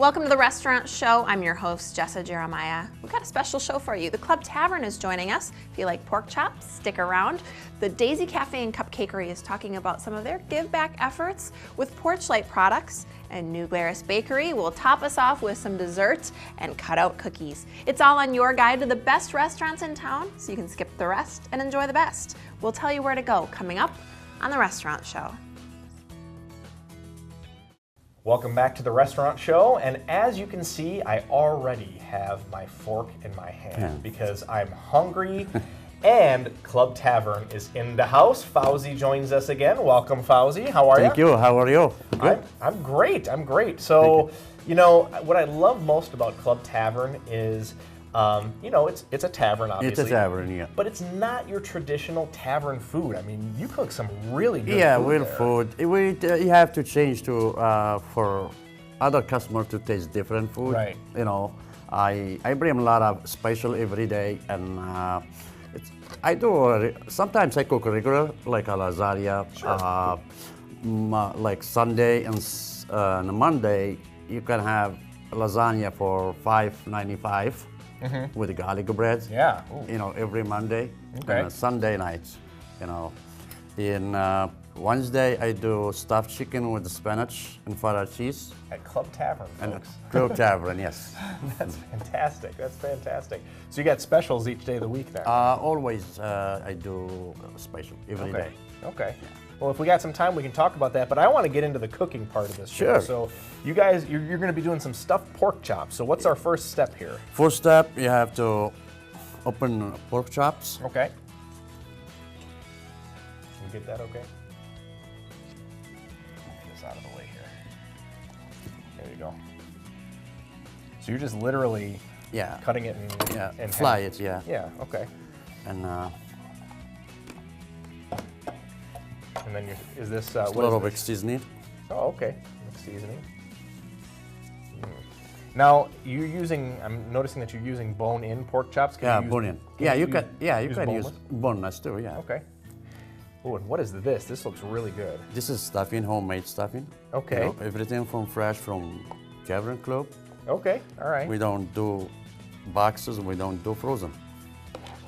Welcome to the Restaurant Show. I'm your host, Jessa Jeremiah. We've got a special show for you. The Club Tavern is joining us. If you like pork chops, stick around. The Daisy Cafe and Cupcakery is talking about some of their give back efforts with Porch Light products. And New Glarus Bakery will top us off with some desserts and cutout cookies. It's all on your guide to the best restaurants in town, so you can skip the rest and enjoy the best. We'll tell you where to go coming up on the Restaurant Show. Welcome back to the Restaurant Show, and as you can see, I already have my fork in my hand because I'm hungry, and Club Tavern is in the house. Fauzi joins us again. Welcome, Fauzi. How are you? Thank you. How are you? Good. I'm great. I'm great. So, you know, what I love most about Club Tavern is, you know, it's a tavern, obviously. It's a tavern, yeah. But it's not your traditional tavern food. I mean, you cook some really good food. Yeah, real food. You have to change to for other customers to taste different food. Right. You know, I bring a lot of special every day, and I do. Sometimes I cook regular, like a lasagna. Sure. Like Sunday and Monday, you can have lasagna for $5.95. With the garlic bread. Yeah. Ooh. You know, every Monday. Okay. And Sunday nights. You know, in Wednesday I do stuffed chicken with spinach and feta cheese. At Club Tavern, And folks. Club Tavern, yes. That's fantastic. That's fantastic. So you got specials each day of the week now? Always I do special every day. Okay. Well, if we got some time, we can talk about that. But I want to get into the cooking part of this show. Sure. So you guys, you're going to be doing some stuffed pork chops. So what's our first step here? First step, you have to open pork chops. Okay. Can we get that okay? Get this out of the way here. There you go. So you're just literally cutting it and fly it, yeah. Yeah, okay. And then is this a little bit seasoning. Oh, okay. Seasoning. Now you're using. I'm noticing that you're using bone-in pork chops. Bone-in. Yeah, you can. Yeah, you can use boneless too. Yeah. Okay. Oh, and what is this? This looks really good. This is stuffing, homemade stuffing. Okay. You know, everything from fresh from Tavern Club. Okay. All right. We don't do boxes. We don't do frozen.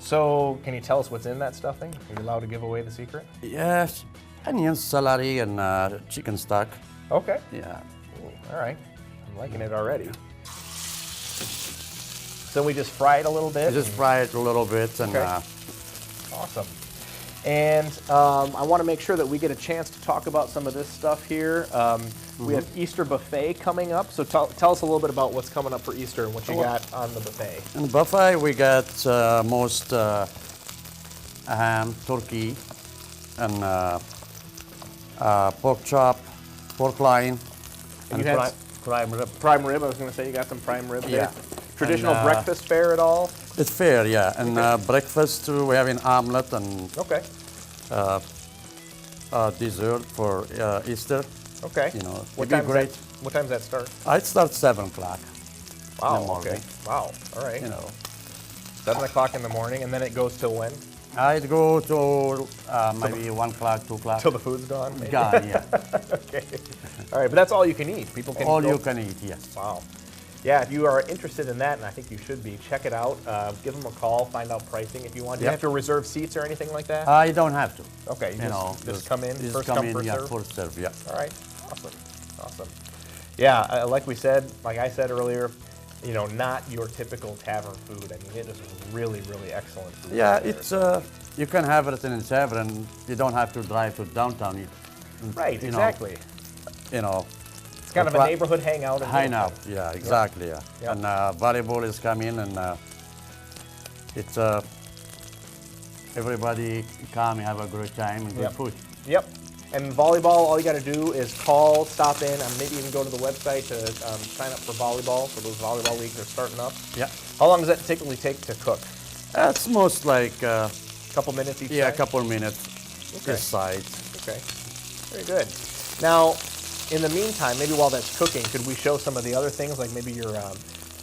So, can you tell us what's in that stuffing? Are you allowed to give away the secret? Yes, onions, celery, and chicken stock. Okay. Yeah. Ooh, all right. I'm liking it already. So we just fry it a little bit? Just fry it a little bit. And, awesome. And I want to make sure that we get a chance to talk about some of this stuff here. We have Easter buffet coming up. So tell us a little bit about what's coming up for Easter and what you got on the buffet. In the buffet, we got most ham, turkey, and pork chop, pork loin, and prime rib. Prime rib, I was going to say you got some prime rib there. Traditional breakfast fare at all? It's fair, yeah. And breakfast too, we have an omelet and dessert for Easter. Okay. You know, what time great. What time does that start? It starts 7 o'clock. Wow. In the morning. Okay. Wow. All right. You know, 7 o'clock in the morning, and then it goes till when? I'd go to maybe 1 o'clock, 2 o'clock. Till the food's gone? Maybe? Gone, yeah. Okay. All right, but that's all you can eat. People can. All you can eat, yes. Wow. Yeah, if you are interested in that, and I think you should be, check it out. Give them a call, find out pricing if you want. Do you have to reserve seats or anything like that? You don't have to. Okay, just come in, just first come come, in, first serve? First serve, yeah. All right, awesome, awesome. Yeah, like I said earlier, you know, not your typical tavern food. I mean, it is really, really excellent food. Yeah, it's you can have it in a tavern. You don't have to drive to downtown. Right, exactly. You know. It's kind of a neighborhood hangout. Hangout, yeah, exactly, yeah. Yep. And volleyball is coming, and it's everybody come and have a great time and good food. Yep. And volleyball, all you got to do is call, stop in, and maybe even go to the website to sign up for volleyball. So those volleyball leagues are starting up. Yeah. How long does that typically take to cook? It's most like a couple minutes each. Yeah, side? a couple minutes each side. Okay. Very good. Now, in the meantime, maybe while that's cooking, could we show some of the other things? Like maybe you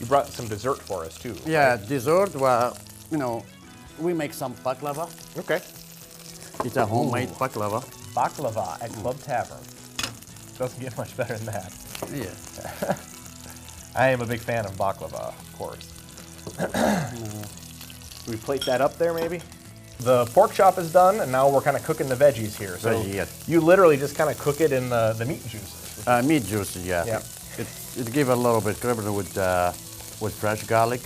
brought some dessert for us too. Yeah, right? Dessert. Well, you know, we make some baklava. Okay. It's a homemade baklava. Baklava at Club Tavern. Doesn't get much better than that. Yeah. I am a big fan of baklava, of course. We plate that up there, maybe? The pork chop is done, and now we're kind of cooking the veggies here. So Veggie, yes. you literally just kind of cook it in the meat juices. Meat juices, yeah. Yeah. It gives a little bit crema with fresh garlic.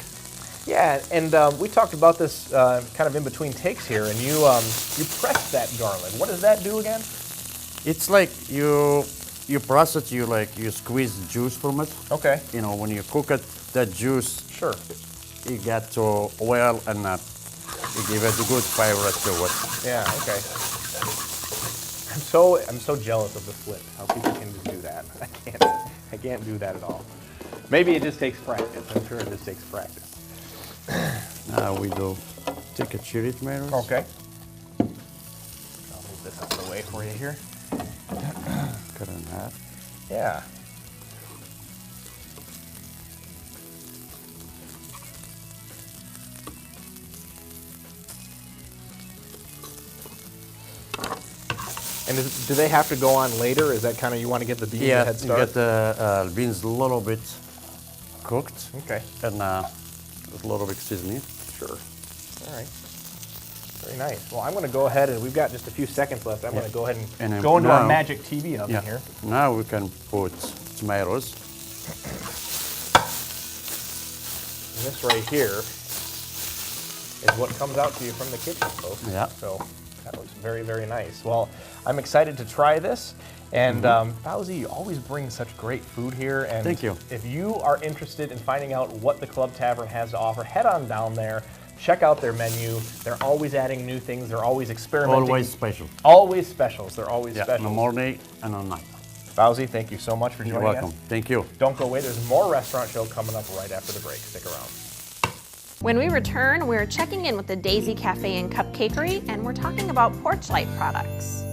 Yeah, and we talked about this kind of in between takes here, and you press that garlic. What does that do again? It's like you press it, you squeeze the juice from it. Okay. You know, when you cook it, that juice, Sure. you get to oil and you give it a good flavor to it. Yeah. Okay. I'm so jealous of the flip. How people can just do that. I can't do that at all. Maybe it just takes practice. I'm sure it just takes practice. Now we do take a cherry tomatoes. Okay. I'll move this out of the way for you here. Cut it in half. Yeah. And do they have to go on later? Is that kind of, you want to get the beans a head you start? get the beans a little bit cooked. Okay. And a little bit seasoning. Sure. All right. Very nice. Well, I'm going to go ahead, and we've got just a few seconds left. I'm going to go ahead and And go into our now- magic TV oven here. Now we can put tomatoes. And this right here is what comes out to you from the kitchen, folks. Yeah. So that looks very, very nice. Well, I'm excited to try this. And Fauzi, you always bring such great food here. And Thank you. If you are interested in finding out what the Club Tavern has to offer, head on down there. Check out their menu. They're always adding new things. They're always experimenting. Always special. Always specials. They're always Yeah, in specials. the morning and at night. Fauzi, thank you so much for joining You're welcome. us. Thank you. Don't go away. There's more restaurant show coming up right after the break. Stick around. When we return, we're checking in with the Daisy Cafe and Cupcakery, and we're talking about porch light products.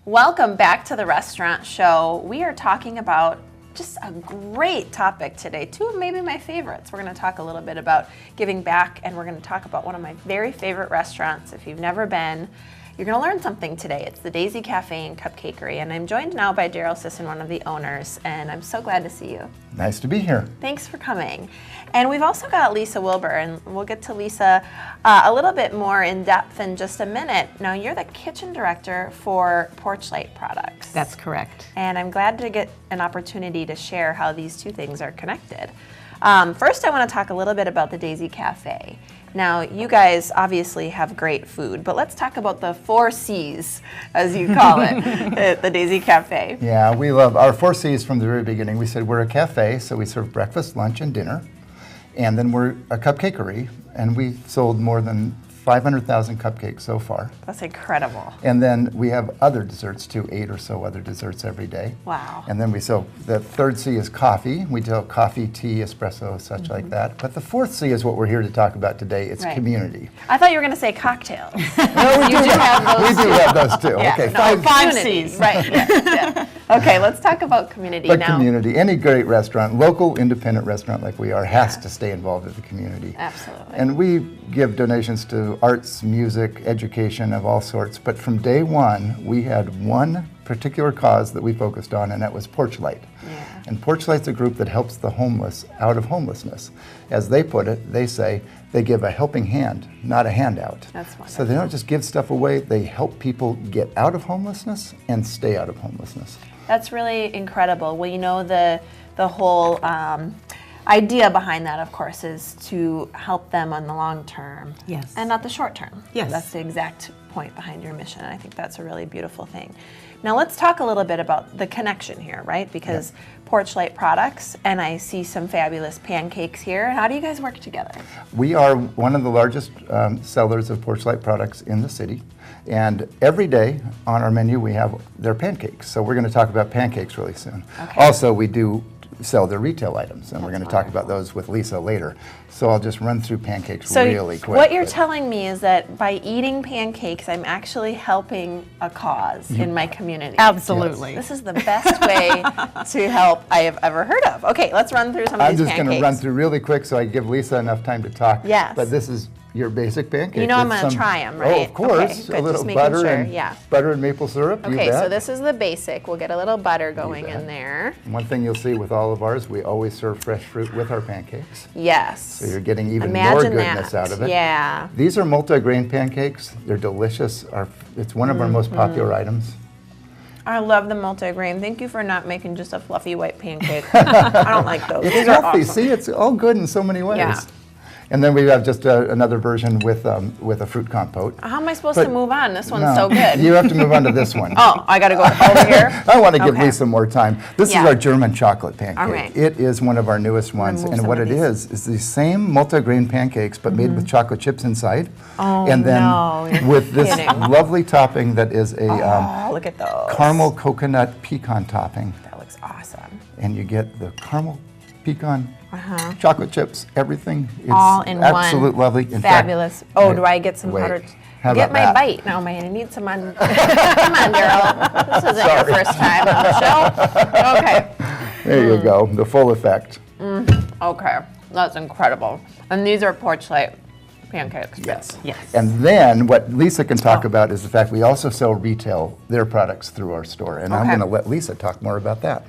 Welcome back to the restaurant show. We are talking about just a great topic today. Two of maybe my favorites. We're going to talk a little bit about giving back, and we're going to talk about one of my very favorite restaurants. If you've never been, you're going to learn something today. It's the Daisy Cafe and Cupcakery, and I'm joined now by Daryl Sisson, one of the owners, and I'm so glad to see you. Nice to be here. Thanks for coming. And we've also got Lisa Wilbur, and we'll get to Lisa a little bit more in depth in just a minute. Now, you're the kitchen director for Porch Light Products. That's correct. And I'm glad to get an opportunity to share how these two things are connected. First, I want to talk a little bit about the Daisy Cafe. Now, you guys obviously have great food, but let's talk about the 4 C's, as you call it, at the Daisy Cafe. Yeah, we love our 4 C's from the very beginning. We said we're a cafe, so we serve breakfast, lunch, and dinner. And then we're a cupcakery, and we sold more than 500,000 cupcakes so far. That's incredible. And then we have other desserts too, 8 or so other desserts every day. Wow. And then we sell, the 3rd C is coffee. We do coffee, tea, espresso, such like that. But the 4th C is what we're here to talk about today. It's Right. community. I thought you were going to say cocktails. No, we You do have those We do have those too. Yeah, Okay, no, 5 5 community, C's. Right, yeah. Okay, let's talk about community But now. community, any great restaurant, local independent restaurant like we are, has to stay involved with the community. Absolutely. And we give donations to arts, music, education of all sorts. But from day one, we had one particular cause that we focused on, and that was Porch Light. Yeah. And Porch Light's a group that helps the homeless out of homelessness. As they put it, they say they give a helping hand, not a handout. That's So wonderful. they don't just give stuff away, they help people get out of homelessness and stay out of homelessness. That's really incredible. Well, you know, the whole idea behind that, of course, is to help them on the long term. Yes. And not the short term. Yes. That's the exact point behind your mission. And I think that's a really beautiful thing. Now let's talk a little bit about the connection here, right? Because Porch Light Products, and I see some fabulous pancakes here. How do you guys work together? We are one of the largest sellers of Porch Light products in the city. And every day on our menu we have their pancakes. So we're going to talk about pancakes really soon. Okay. Also, we do sell their retail items, and we're That's going to talk about wonderful. those with Lisa later. So I'll just run through pancakes So really quick. what you're but- telling me is that by eating pancakes, I'm actually helping a cause in my community. Absolutely. This is the best way to help I have ever heard of. Okay, let's run through some of I'm these just pancakes. going to run through really quick so I give Lisa enough time to talk. Yes. But this is your basic pancake. You know I'm with going to some- try them, right? Oh, of course. Okay, good, A little just making butter sure, and yeah. butter and maple syrup. you Okay, so bet. this is the basic. We'll get a little butter going bet. in there. One thing you'll see with all of ours, we always serve fresh fruit with our pancakes. Yes. So you're getting even more Imagine goodness that. out of it. Yeah. These are multi-grain pancakes. They're delicious. It's one of our most popular items. I love the multigrain. Thank you for not making just a fluffy white pancake. I don't like those. It's These are healthy. awesome. See, it's all good in so many ways. Yeah. And then we have just another version with a fruit compote. How am I supposed But- to move on? This one's No, so good. You have to move on to this one. Oh, I got to go over here? I want to give Okay. Lisa more time. This Yeah. is our German chocolate pancake. All right. It is one of our newest ones. move And some what of it these. is the same multi-grain pancakes, but made with chocolate chips inside. Oh, and then no, you're with this kidding. lovely topping that is a Oh, look at those. caramel coconut pecan topping. That looks awesome. And you get the caramel pecan chocolate chips, everything. It's All in one. absolute lovely. In Fabulous. Fact, Oh, do I get some wait. powdered? How Get about my that? bite. No, man, I need some on. Come on, Daryl. This isn't your first time on the show. Okay. There you go, the full effect. Okay. That's incredible. And these are porch light pancakes. Yes. Yes. And then what Lisa can talk about is the fact we also sell retail their products through our store. And I'm Okay. going to let Lisa talk more about that.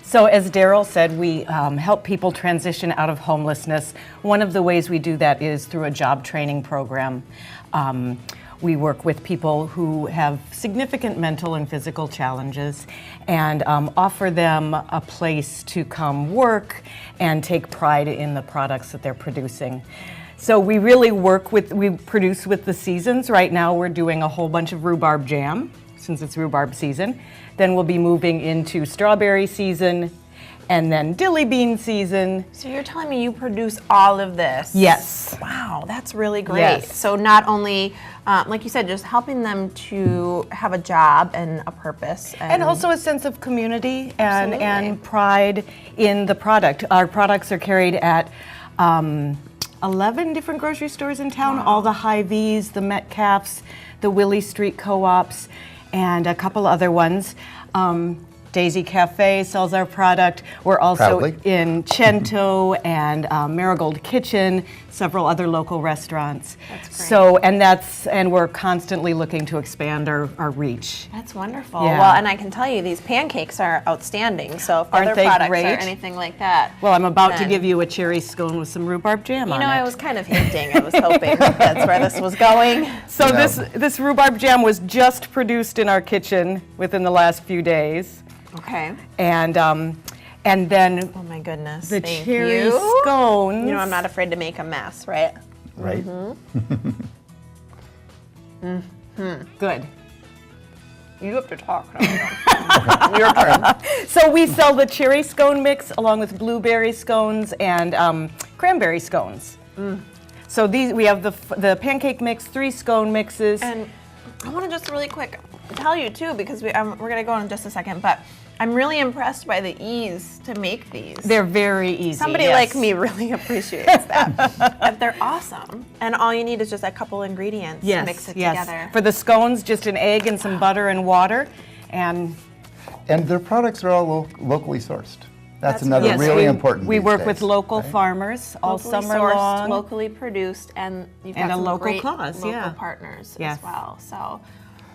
So as Daryl said, we help people transition out of homelessness. One of the ways we do that is through a job training program. We work with people who have significant mental and physical challenges and offer them a place to come work and take pride in the products that they're producing. So we really we produce with the seasons. Right now we're doing a whole bunch of rhubarb jam, since it's rhubarb season. Then we'll be moving into strawberry season, and then dilly bean season. So you're telling me you produce all of this? Yes. Wow, that's really great. Yes. So not only, like you said, just helping them to have a job and a purpose. And also a sense of community Absolutely. and pride in the product. Our products are carried at 11 different grocery stores in town, all the Hy-Vees, the Metcalfs, the Willie Street Co-ops, and a couple other ones. Daisy Cafe sells our product. We're also Proudly. in Cento and Marigold Kitchen, several other local restaurants. That's great. So, and we're constantly looking to expand our reach. That's wonderful. Yeah. Well, and I can tell you these pancakes are outstanding. So if Aren't other they products great? are anything like that. Well, I'm about to then- give you a cherry scone with some rhubarb jam You on know, it. I was kind of hinting. I was hoping that's where this was going. So No. this rhubarb jam was just produced in our kitchen within the last few days, Okay. and then Oh my goodness. the Thank cherry you. scones. You know, I'm not afraid to make a mess, right? Right? Good. You have to talk now. Your turn. So we sell the cherry scone mix along with blueberry scones and cranberry scones. So we have the pancake mix, 3 scone mixes. And I want to just really quick tell you too, because we're going to go in just a second, but I'm really impressed by the ease to make these. They're very easy. Somebody yes. like me really appreciates that. But they're awesome. And all you need is just a couple ingredients to Yes, mix it yes. together. For the scones, just an egg and some butter and water, and And their products are all locally sourced. That's That's another yes, really we, important We these work days, with local right? farmers all Locally summer sourced, long. locally produced, and you've And got a some local great cause, local yeah. partners Yes. as well. So,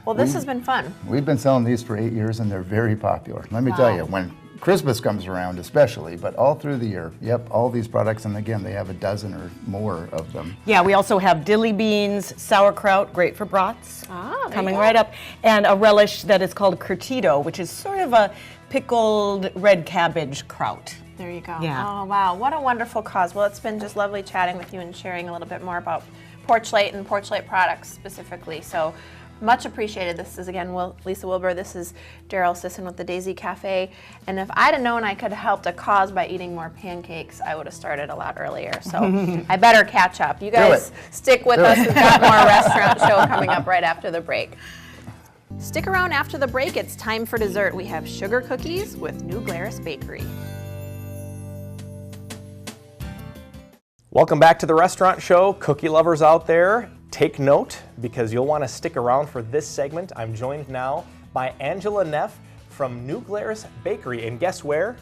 well, this has been fun. We've been selling these for 8 years and they're very popular. Let me tell Wow. you, when Christmas comes around especially, but all through the year, yep, all these products, and again, they have a dozen or more of them. Yeah, we also have dilly beans, sauerkraut, great for brats, Ah, there coming you go. right up, and a relish that is called curtido, which is sort of a pickled red cabbage kraut. There you go. Yeah. Oh, wow. What a wonderful cause. Well, it's been just lovely chatting with you and sharing a little bit more about Porch Light and Porch Light products specifically. So much appreciated. This is, again, Lisa Wilbur. This is Daryl Sisson with the Daisy Cafe. And if I'd have known I could have helped a cause by eating more pancakes, I would have started a lot earlier. So I better catch up. You guys it. stick with us. We've got more restaurant show coming up right after the break. Stick around after the break. It's time for dessert. We have sugar cookies with New Glarus Bakery. Welcome back to the restaurant show. Cookie lovers out there, take note because you'll want to stick around for this segment. I'm joined now by Angela Neff from New Glarus Bakery, and guess where?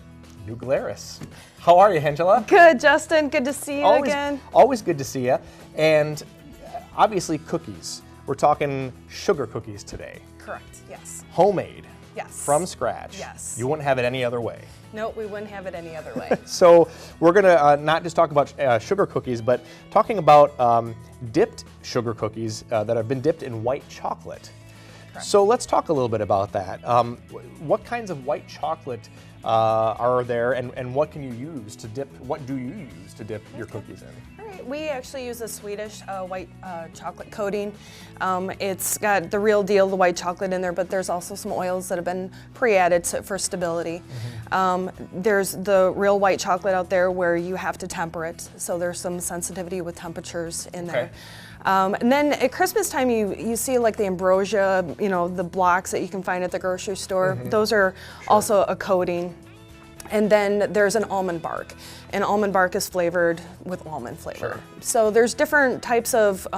New Glarus. How are you, Angela? Good, Justin. Good to see you again. Always good to see you. And obviously cookies. We're talking sugar cookies today. Correct, yes. Homemade. Yes. From scratch. Yes. You wouldn't have it any other way. No, we wouldn't have it any other way. So we're going to not just talk about sugar cookies, but talking about dipped sugar cookies that have been dipped in white chocolate. Correct. So let's talk a little bit about that. What kinds of white chocolate are there, and what can you use to dip? What do you use to dip your cookies in? All right, we actually use a Swedish white chocolate coating. It's got the real deal, the white chocolate in there, but there's also some oils that have been pre-added for stability. There's the real white chocolate out there where you have to temper it, so there's some sensitivity with temperatures in there. And then at Christmas time, you see like the ambrosia, the blocks that you can find at the grocery store. Those are also a coating. And then there's an almond bark, and almond bark is flavored with almond flavor. So there's different types of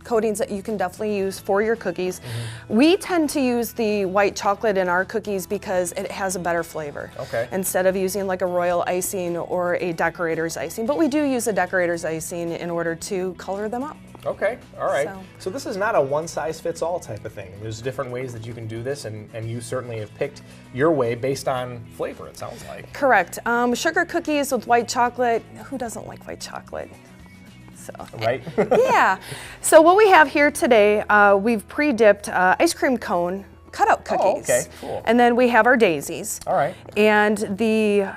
coatings that you can definitely use for your cookies. We tend to use the white chocolate in our cookies because it has a better flavor. Instead of using like a royal icing or a decorator's icing, but we do use a decorator's icing in order to color them up. Okay, all right. So this is not a one-size-fits-all type of thing. There's different ways that you can do this, and you certainly have picked your way based on flavor, it sounds like. Correct. Sugar cookies with white chocolate. Who doesn't like white chocolate? So, right? Yeah. So what we have here today, we've pre-dipped ice cream cone cutout cookies. Oh, okay, cool. And then we have our daisies. All right. And the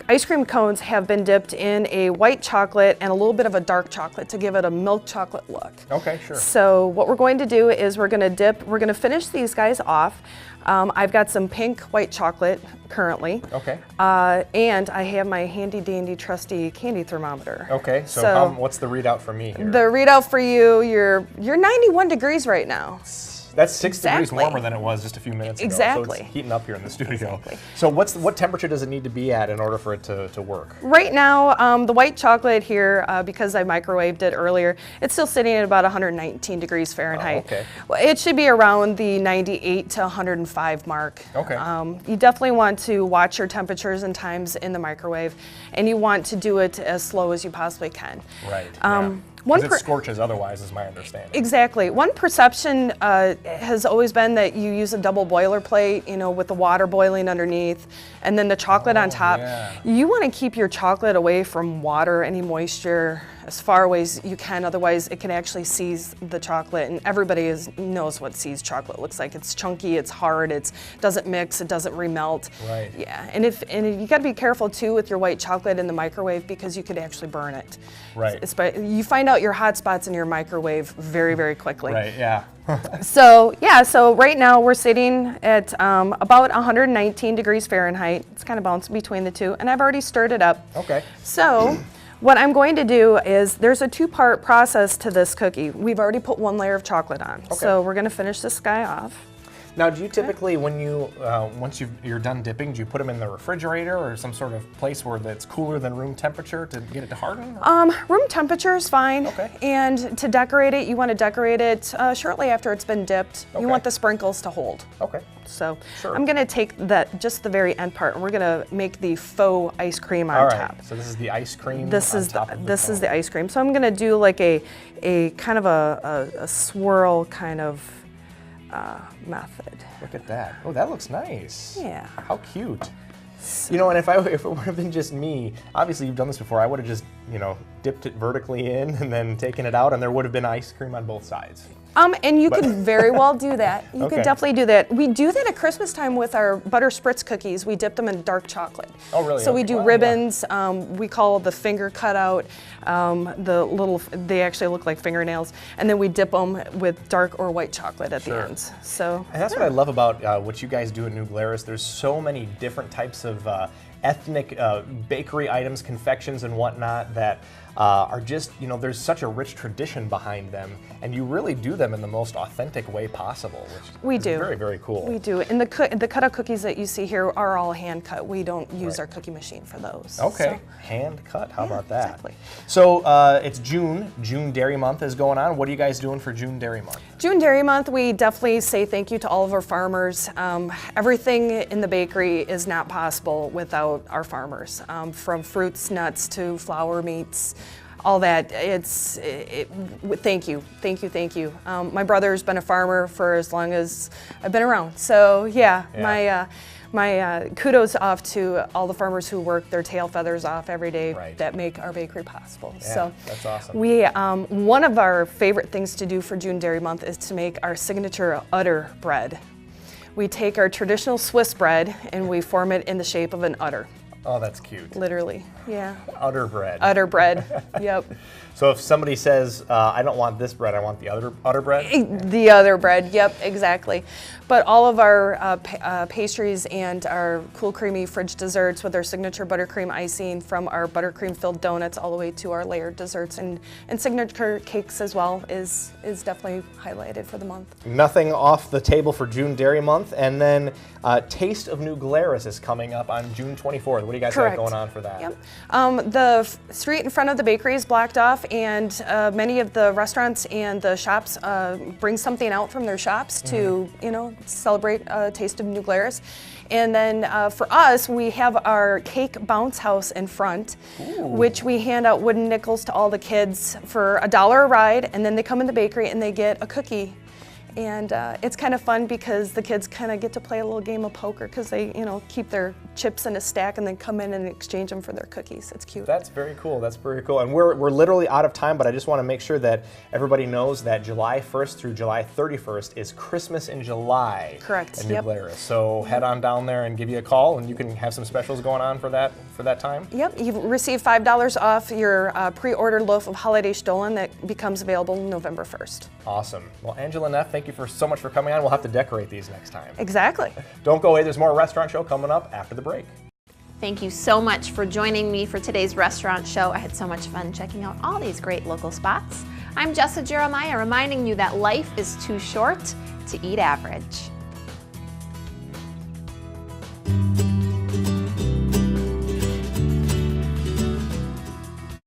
ice cream cones have been dipped in a white chocolate and a little bit of a dark chocolate to give it a milk chocolate look. Okay, sure. So what we're going to do is we're going to finish these guys off. I've got some pink white chocolate currently. Okay. And I have my handy dandy trusty candy thermometer. Okay, so what's the readout for me here? The readout for you, you're 91 degrees right now. That's 6 degrees warmer than it was just a few minutes ago. Exactly. So it's heating up here in the studio. So what temperature does it need to be at in order for it to work? Right now, the white chocolate here, because I microwaved it earlier, it's still sitting at about 119 degrees Fahrenheit. Oh, okay. Well, it should be around the 98 to 105 mark. Okay. You definitely want to watch your temperatures and times in the microwave, and you want to do it as slow as you possibly can. Right. Because it scorches otherwise, is my understanding. Exactly. One perception has always been that you use a double boiler plate, with the water boiling underneath and then the chocolate on top. Yeah. You want to keep your chocolate away from water, any moisture, as far away as you can. Otherwise, it can actually seize the chocolate. And everybody knows what seized chocolate looks like. It's chunky, it's hard, it doesn't mix, it doesn't remelt. Right. Yeah. And you got to be careful too with your white chocolate in the microwave because you could actually burn it. Right. You find out your hot spots in your microwave very, very quickly. Right, yeah. So right now we're sitting at about 119 degrees Fahrenheit. It's kind of bouncing between the two, and I've already stirred it up. Okay. So what I'm going to do is there's a two-part process to this cookie. We've already put one layer of chocolate on. Okay. So we're going to finish this guy off. Now, do you typically, when you once you're done dipping, do you put them in the refrigerator or some sort of place where that's cooler than room temperature to get it to harden? Room temperature is fine. Okay. And to decorate it, you want to decorate it shortly after it's been dipped. Okay. You want the sprinkles to hold. Okay. So Sure. I'm going to take just the very end part, and we're going to make the faux ice cream on All right. top. So this is the ice cream. This on is top of the this is cone. the ice cream. So I'm going to do like a kind of a swirl kind of method. Look at that. Oh, that looks nice. Yeah. How cute. And if it would have been just me, obviously you've done this before, I would have just, dipped it vertically in and then taken it out, and there would have been ice cream on both sides. And you could very well do that. You Okay. could definitely do that. We do that at Christmas time with our butter spritz cookies. We dip them in dark chocolate. Oh, really? So we Okay. do Wow, ribbons. We call the finger cutout. They actually look like fingernails. And then we dip them with dark or white chocolate at the ends. So. And that's what I love about what you guys do at New Glarus. There's so many different types of ethnic bakery items, confections, and whatnot that are just, you know, there's such a rich tradition behind them, and you really do them in the most authentic way possible, which is very, very cool. We do. And the cutout cookies that you see here are all hand cut. We don't use our cookie machine for those. Okay, hand cut. How about that? Exactly. So it's June. June Dairy Month is going on. What are you guys doing for June Dairy Month? June Dairy Month, we definitely say thank you to all of our farmers. Everything in the bakery is not possible without our farmers, from fruits, nuts to flour, meats, all that. Thank you, thank you, thank you. My brother's been a farmer for as long as I've been around. So yeah. My kudos off to all the farmers who work their tail feathers off every day that make our bakery possible. Yeah, so that's awesome. We, one of our favorite things to do for June Dairy Month is to make our signature udder bread. We take our traditional Swiss bread and we form it in the shape of an udder. Oh, that's cute. Literally, yeah. Udder bread. Udder bread, yep. So if somebody says, I don't want this bread, I want the other udder bread? The other bread, yep, exactly. But all of our pastries and our cool creamy fridge desserts with our signature buttercream icing, from our buttercream filled donuts all the way to our layered desserts and signature cakes as well, is definitely highlighted for the month. Nothing off the table for June Dairy Month. And then Taste of New Glarus is coming up on June 24th. What do you guys got going on for that? Yep. The street in front of the bakery is blocked off, and many of the restaurants and the shops bring something out from their shops to, you know, celebrate Taste of New Glarus. And then for us, we have our cake bounce house in front, which we hand out wooden nickels to all the kids for $1 a ride, and then they come in the bakery and they get a cookie. And it's kind of fun because the kids kind of get to play a little game of poker because they, you know, keep their chips in a stack and then come in and exchange them for their cookies. It's cute. That's very cool. That's very cool. And we're literally out of time, but I just want to make sure that everybody knows that July 1st through July 31st is Christmas in July. Correct. In New Glarus. So head on down there and give you a call, and you can have some specials going on for that time. Yep. You receive $5 off your pre-ordered loaf of holiday stollen that becomes available November 1st. Awesome. Well, Angela Neff, thank you so much for coming on. We'll have to decorate these next time. Exactly. Don't go away. There's more Restaurant Show coming up after the break. Thank you so much for joining me for today's Restaurant Show. I had so much fun checking out all these great local spots. I'm Jessa Jeremiah, reminding you that life is too short to eat average.